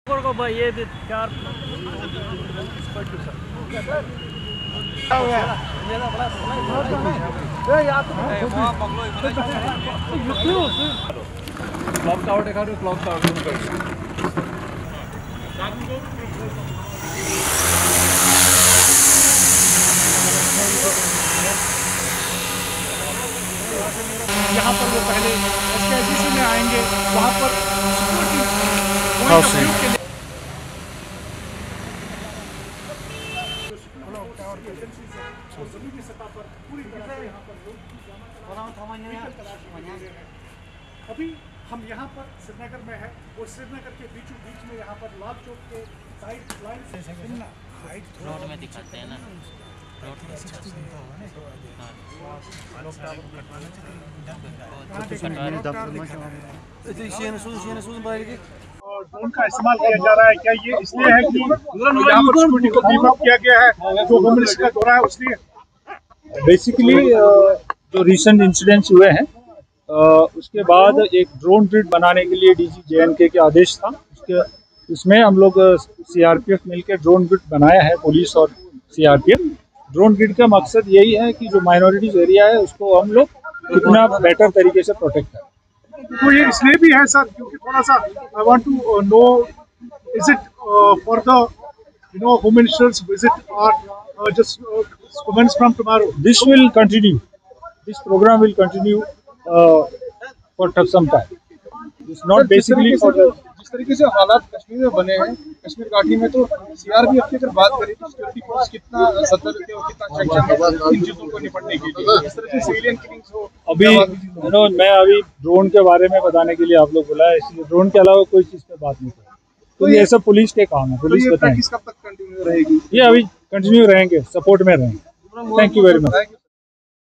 को भाई ये भी 4 क्लॉक टावर देखा तो क्लॉक टावर यहाँ पर वो पहले SKICC में आएंगे, वहाँ पर जमीनी सतह पर पूरी तरह से यहाँ पर अभी हम यहाँ पर श्रीनगर में है और श्रीनगर के बीचों बीच में यहाँ पर लाल चौक के साइड लाइन से रोड में दिखाते हैं ना, रोड में ड्रोन का इस्तेमाल किया जा रहा है। क्या ये इसलिए है कि यहाँ पर सिक्योरिटी को बीफ अप किया गया है, जो होम मिनिस्टर का दौरा है उसलिए? बेसिकली जो रिसेंट इंसिडेंट्स हुए हैं उसके बाद एक ड्रोन ग्रिड बनाने के लिए DG JNK के आदेश था। उसमें हम लोग CRPF मिलकर ड्रोन ग्रिड बनाया है, पुलिस और CRPF। ड्रोन ग्रिड का मकसद यही है कि जो माइनॉरिटीज एरिया है उसको हम लोग कितना बेटर तरीके से प्रोटेक्ट करें। तो ये इसलिए भी है सर क्योंकि थोड़ा सा I want to know, is it for the home minister's visit और just comments from tomorrow? This will continue. This program will continue for some time. It's not basically for the. जिस तरीके से हालात कश्मीर में बने हैं, कश्मीर घाटी में, तो CRPF की अगर बात करें तो सिक्योरिटी फोर्स कितना सतर्क है और कितना सक्षम है इन चीजों को निपटने के लिए? इस तरह से सिविलियन किलिंग्स हो अभी मैं अभी ड्रोन के बारे में बताने के लिए आप लोग बुलाया, इसलिए ड्रोन के अलावा कोई चीज़ पे बात नहीं करें। तो ये सब पुलिस के काम है, पुलिस बताएंगे। कब तक कंटिन्यू रहेगी? ये अभी कंटिन्यू रहेंगे, सपोर्ट में रहेंगे। Thank you very much.